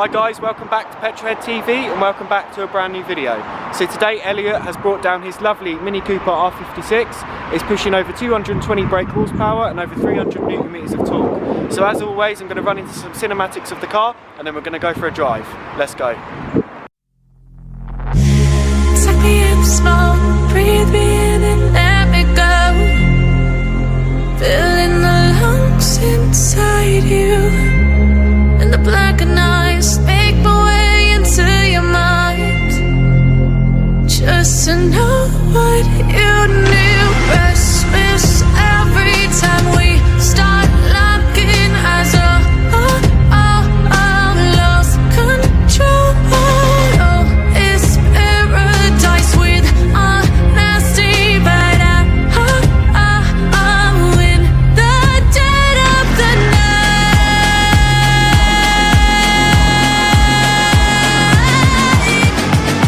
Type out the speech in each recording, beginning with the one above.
Hi guys, welcome back to Petrolhead TV and welcome back to a brand new video. So today Elliot has brought down his lovely Mini Cooper R56. It's pushing over 220 brake horsepower and over 300 Newton meters of torque. So as always, I'm going to run into some cinematics of the car and then we're going to go for a drive. Let's go. Take me in small, breathe me in and let me go. Filling the lungs inside you. And the blackened eyes make my way into your mind. Just to know what you knew. Restless every time we start locking eyes. Lost control. Oh, it's paradise with honesty, but I'm in the dead of the night.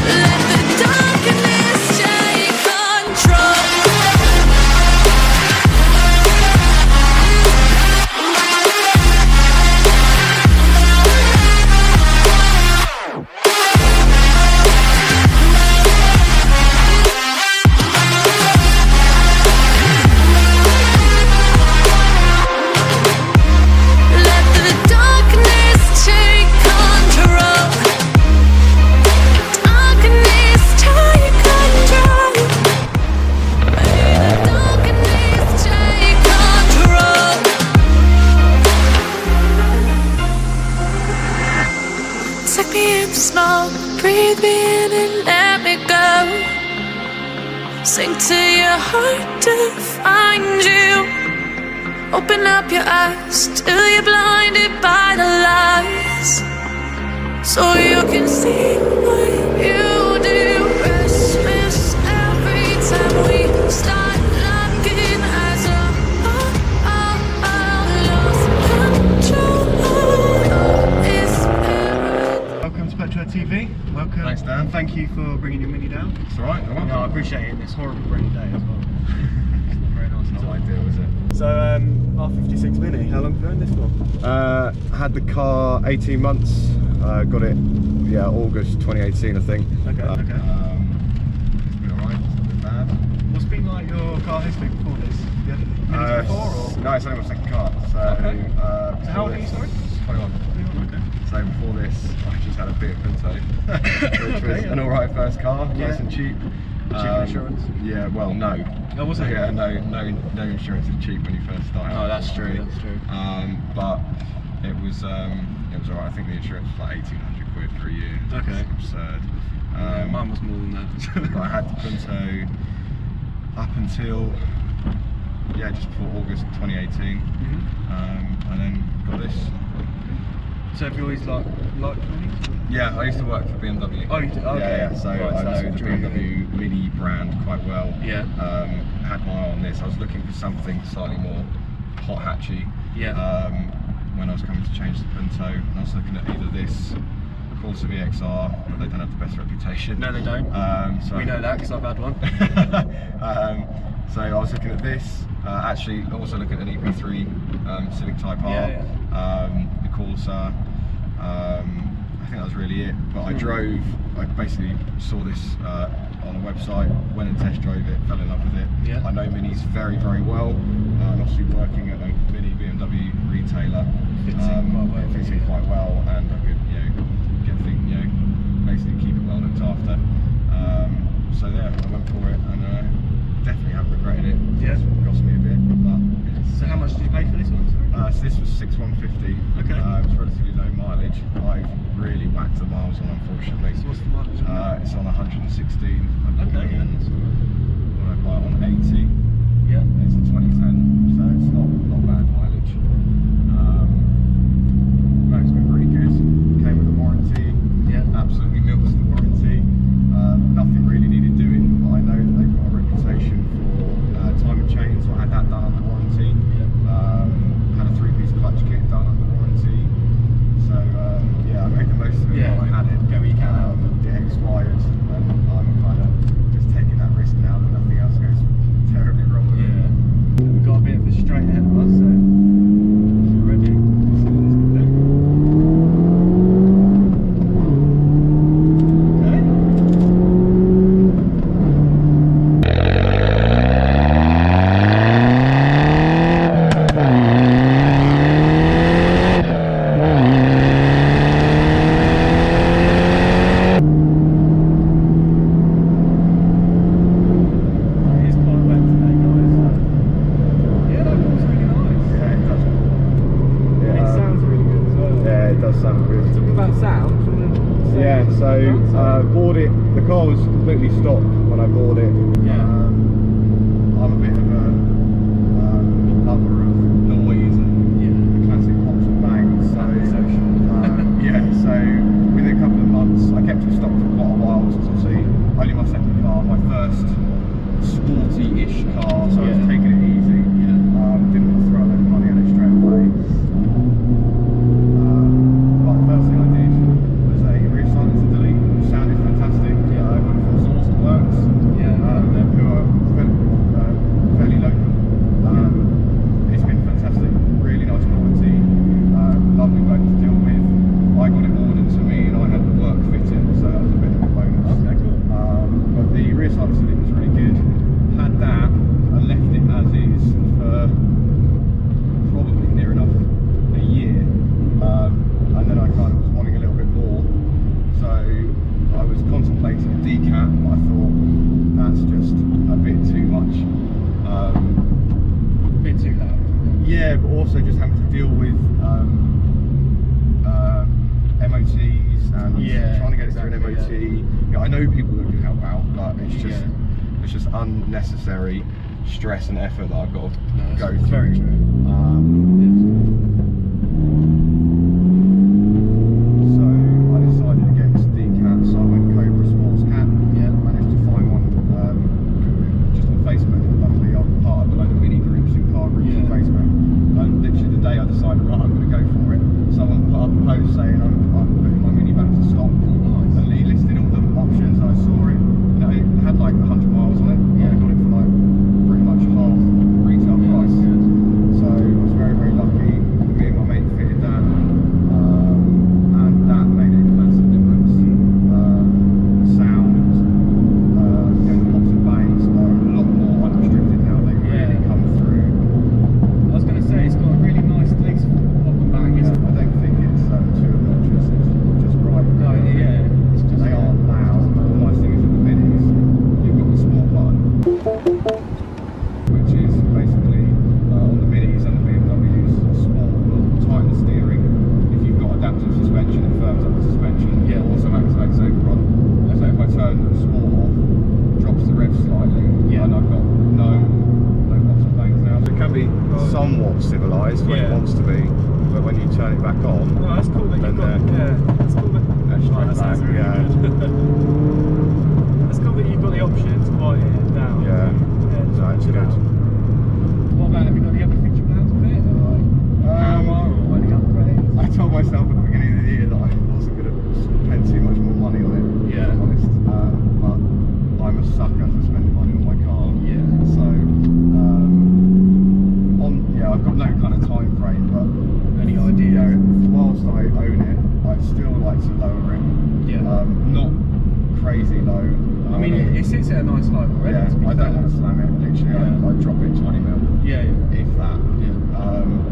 Let the darkness take control. Let the darkness take control. Darkness take control. Darkness take control. Take me in small, breathe me in and let me go. Sink to your heart to find you. Open up your eyes till you're blinded by the lies, so you can see what you do. Restless every time we start locking eyes. Lost control. It's paradise. Welcome to Petrolhead TV. Welcome. Thanks, Dan. Thank you for bringing your Mini down. It's alright, I I appreciate it. It's horrible rainy day as well. It's not very nice. It's not ideal, is it? So R56 Mini, how long have you owned this for? I had the car 18 months, got it, yeah, August 2018 I think. Okay, okay. It's been alright, it's not been bad. What's been like your car history before this? You had Minis before or? No, it's only my second car, so... Okay. So how old are you, this- sorry? 21. Okay. So before this, I just had a Fiat Punto, which was yeah. an alright first car, Yeah. nice and cheap. Cheap insurance? Yeah, well, no. Oh, was it? Yeah, no insurance is cheap when you first start out. Oh, that's true, that's true. But it was alright. I think the insurance was like 1,800 quid for a year. Okay. It's absurd. Yeah, mine was more than that. But I had the Punto up until just before August 2018, and then got this. So have you always liked Minis? Yeah, I used to work for BMW. Oh, you did? Okay. Yeah, so Right, so I that's know what the drew you. BMW Mini brand quite well. Yeah. Had my eye on this. I was looking for something slightly more hot hatchy. Yeah. When I was coming to change the Punto, and I was looking at either this Corsa VXR, but they don't have the best reputation. No, they don't. So We know that because I've had one. So I was looking at this. Actually, also looking at an EP3 Civic Type R. Yeah, The Corsa. I think that was really it. But I basically saw this on a website, went and test drove it, fell in love with it. Yeah. I know Minis very, very well. And obviously working at a Mini BMW retailer, Fits in quite well. it fits in quite well, and I could, get things, basically keep it well looked after. So yeah, I went for it, and definitely haven't regretted it. Yeah. It's cost me a bit, but So how much did you pay for this one? so this was 6,150. Okay. It was relatively low mileage. I've really whacked the miles on, unfortunately. So what's the mileage on that? It's on 116. Okay, yeah, that's all right. When I buy it on 80, Yeah. it's a 2010, so it's not bad mileage. No, it's been pretty good. Came with a warranty. Yeah. Absolutely milks the warranty. Nothing really needed doing, but I know that they've got a reputation for time and chain, so I had that done under warranty. Had a 3-piece clutch kit done under warranty. So yeah, I made the most of it while I had it. Get what you can out of it. It expired, and I'm kind of just it. I'm a bit of a lover of noise and the classic pops and bangs. So so within a couple of months, I kept it stock for quite a while. So it's obviously only my second car, my first sporty-ish car, so I was taking it easy. Didn't want to throw a load of money at it straight away. But the first thing I did was a rear silencer delete, which sounded fantastic. I went for Exhaust Works, who are fairly local. It's been fantastic, really nice quality, lovely bloke to deal with. I got it ordered to me and I had the work fitted, so that was a bit of a bonus. Okay, cool. But the rear silencer delete was really good. Had that and left it as is for probably near enough a year, and then I kind of was wanting a little bit more, so I was contemplating a decat, but I thought that's just a bit too much. A bit too loud. Yeah, but also just having to deal with MOTs and trying to get it through an MOT. I know people that can help out, but it's just unnecessary stress and effort that I've got to go through. Very true. So I decided to get this decat, so I went Cobra Sports Cat. Managed to find one just on Facebook. Luckily, I'm part of a load of mini groups and car groups on Facebook. And literally the day I decided, right, I'm going to go for it, someone put up a post saying I'm putting my mini back to stock. And he listed all the options, and I saw it. It had like 100 miles on it. I got it for like pretty much half retail price. So I was very, very lucky. Me and my mate fitted that, and that made a massive difference. Sound, the pops and bangs are a lot more unrestricted now. They really come through. I was going to say, it's got a really nice taste for pop and bang. I don't think it's too obnoxious. It's just right. No, it's just they are loud. The nice thing is with the minis, you've got the small button, which is basically on the minis and the BMWs, small will tighten the steering. If you've got adaptive suspension, it firms up the suspension. It also activates overrun. So if I turn the small off, drops the rev slightly, and I've got no pops and bangs now. It can be somewhat civilised when it wants to be, but when you turn it back on, that's cool that you've got, that's cool that, that sounds really good. That's cool that you've got the option to quiet it down. No, it's good. What about, have you got any other future plans with it? Or like power or any upgrades? I told myself at the beginning of the year that I wasn't going to spend too much more money on it, if I'm honest. But I'm a sucker for spending money on my car. So, I've got no kind of time frame, but any idea? Whilst I own it, I'd still like to lower it. Not crazy low. I mean, it sits at a nice height already. I don't want to slam it. Literally, I'd drop it 20 mil. If that.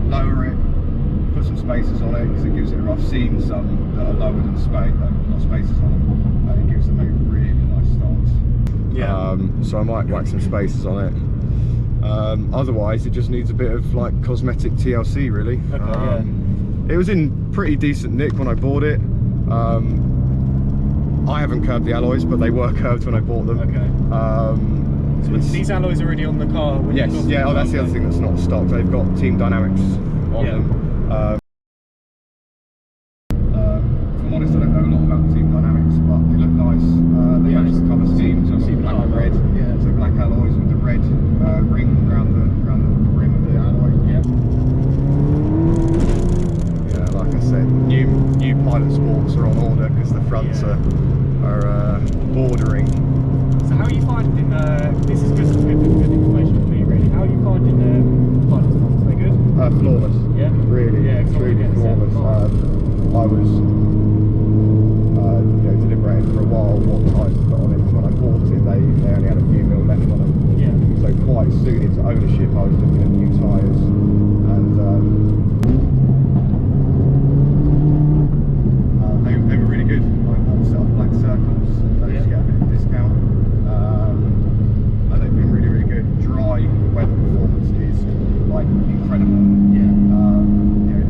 Lower it, put some spacers on it because it gives it. I've seen some that are lower than got spacers on them, and it gives them a really nice stance. So I might whack some spacers on it. Otherwise, it just needs a bit of like cosmetic TLC, really. It was in pretty decent nick when I bought it. I haven't curved the alloys, but they were curved when I bought them. So these alloys are already on the car? Yes, that's the other thing that's not stock. They've got Team Dynamics on them. If I'm honest, I don't know a lot about Team Dynamics, but they look nice. They match the colour scheme, so I've got black and red. So black alloys with the red ring around the rim of the alloy. Like I said, new Pilot Sports are on order because the fronts are bordering. So how are you finding, this is just good information for me really, how are you finding Pilot Sports? Are they good? Flawless. Really, truly flawless. I was deliberating for a while what tyres to put on it. When I bought it, they only had a few mil left on them. So quite soon into ownership, I was looking at new tyres, and they were really good. I bought myself black circles, managed to get a bit of discount, and they've been really, really good. Dry weather performance is like incredible.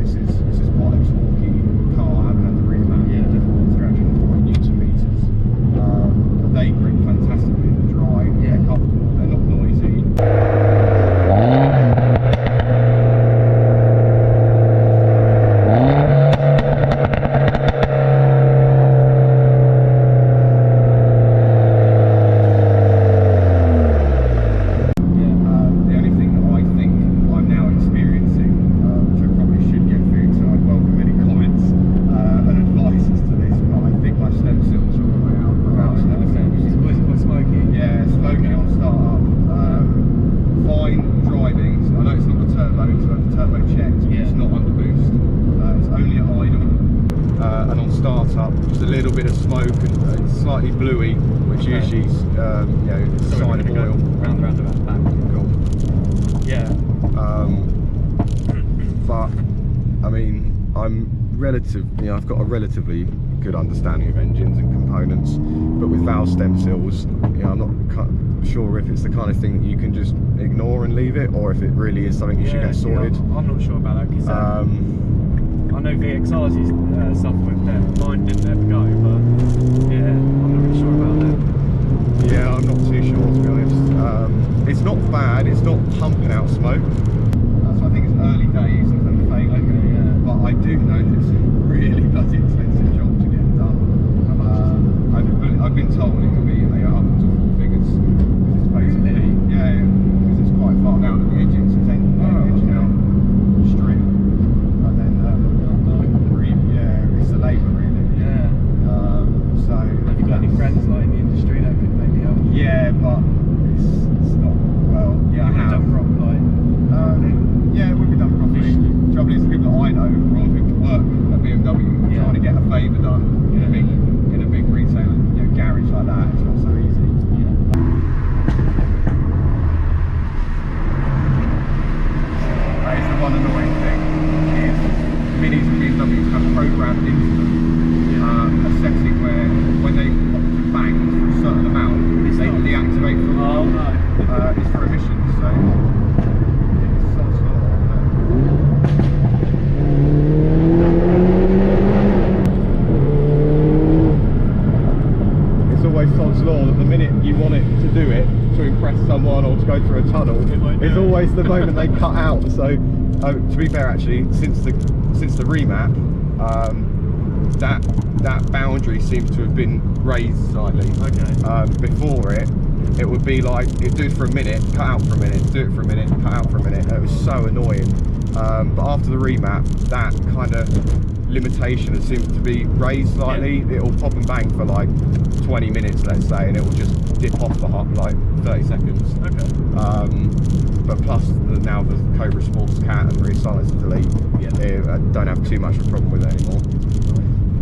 This is quite a talky car. I haven't had the rear map. 340 Newton meters. But they grip fantastically in the dry. So sign of oil. Round the roundabout back. Cool. Yeah. But I mean, I've got a relatively good understanding of engines and components, but with valve stem seals, I'm not sure if it's the kind of thing that you can just ignore and leave it, or if it really is something you should get sorted. I'm not sure about that, because I know VXRs used suffer with them. Mine didn't ever go, but yeah, I'm not really sure about that. Yeah, I'm not too sure, to be honest. It's not bad, it's not pumping out smoke. So I think it's early days of them failing. Okay, yeah. But I do know that it's a really bloody expensive job to get done. I've been told it can be up to 4 figures. It's basically, yeah, because it's quite far down at the edges. It's engine out, strip, and then it's the labour really. Yeah. So have you got any friends like in the industry that could maybe help? Yeah, but it's not, well, yeah, I have. Done properly. Yeah, it would be done properly. The trouble is, the people that I know are all people that work at BMW trying to get a favour done in a big retail garage like that. It's not so easy. That is the one annoying thing, is Minis and BMWs have programmed into them a setting where when they pop to bangs for a certain amount, they deactivate from it's for emissions, so it's sod's law. It's always sod's law that the minute you want it to do it, to impress someone or to go through a tunnel, it's always the moment they cut out. So to be fair, actually, since the remap, that boundary seems to have been raised slightly. Okay. Before it would be like, it'd do it for a minute, cut out for a minute, do it for a minute, cut out for a minute. It was so annoying. But after the remap, that kind of limitation has seemed to be raised slightly. It'll pop and bang for like 20 minutes, let's say, and it will just dip off the hop like 30 seconds. Okay. But plus now the Cobra Sports Cat and Resilence and Delete, I don't have too much of a problem with it anymore.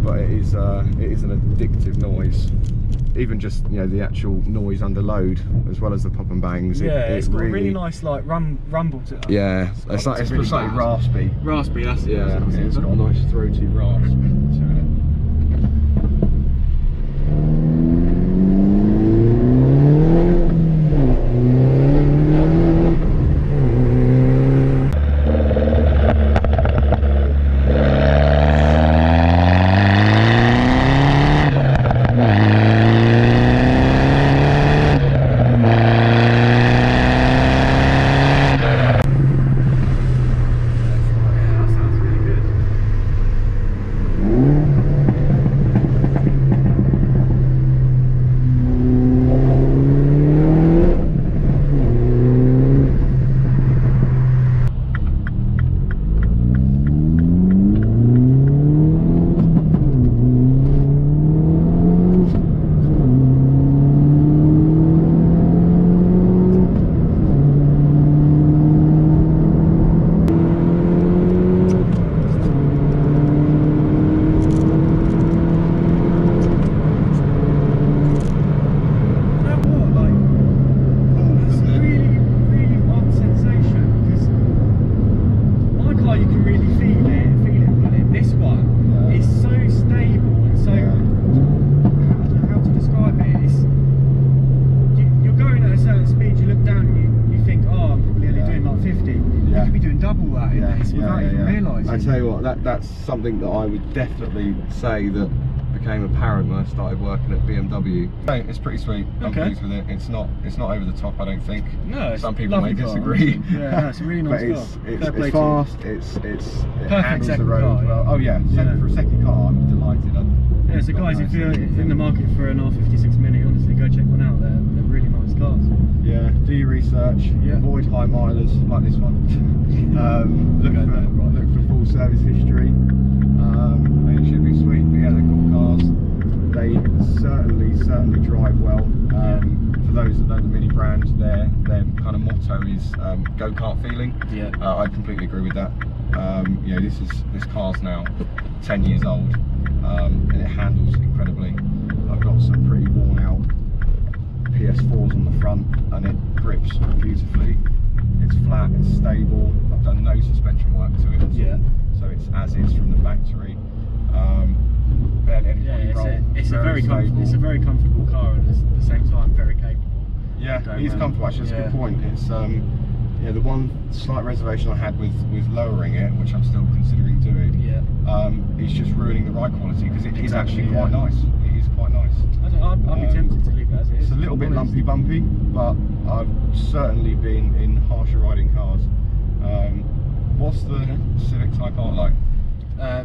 But it is an addictive noise. Even just the actual noise under load, as well as the pop and bangs. It's got a really nice like rumble to it. Yeah, it's really slightly raspy. Raspy, that's it. Yeah, it's got a nice throaty rasp to it. I tell you what, that's something that I would definitely say that became apparent when I started working at BMW. It's pretty sweet. I'm pleased with it. It's not over the top, I don't think. No, some people may disagree. Yeah, it's a really nice car. It's fast. It handles the road well. Oh yeah, for a second car, I'm delighted. Yeah, so guys, if you're in the market for an R56 Mini, honestly, go check one out. They're really nice cars. Yeah, do your research. Avoid high milers like this one. Look for full service history. And it should be sweet. But yeah, they're cool cars. They certainly drive well. For those that know the Mini brand, their kind of motto is go-kart feeling. Yeah. I completely agree with that. You know, this car's now 10 years old, and it handles incredibly. I've got some pretty worn out PS4s on the front, and it grips beautifully. It's flat, it's stable. I've done no suspension work to it at all, so it's as is from the factory. Barely any body roll. It's a very comfortable car, and at the same time very capable. Yeah, it is comfortable. Actually, that's a good point. It's yeah, the one slight reservation I had with lowering it, which I'm still considering doing, is just ruining the ride quality, because it is actually quite nice. It is quite nice. I'd be tempted to leave it as it is. It's a little bit lumpy bumpy, but I've certainly been in harsher riding cars. What's the Civic Type R like?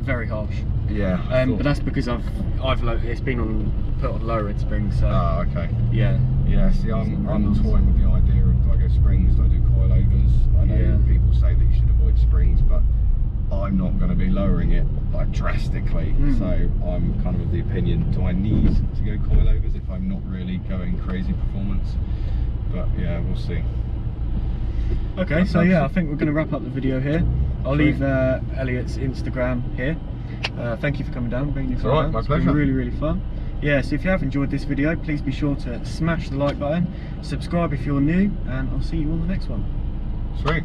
Very harsh. Yeah. But that's because it's been put on lowering springs. So. Oh, okay. Yeah. Yeah. See, I'm toying with the idea of, do I go springs? Do I do coilovers? I know people say that you should avoid springs, but I'm not going to be lowering it like drastically. So I'm kind of of the opinion, do I need to go coilovers if I'm not really going crazy performance? But yeah, we'll see. Okay, so yeah, I think we're going to wrap up the video here. I'll leave Elliot's Instagram here. Thank you for coming down, bringing your car down. My it's pleasure. been really, really fun. Yeah, so if you have enjoyed this video, please be sure to smash the like button, subscribe if you're new, and I'll see you on the next one. Sweet.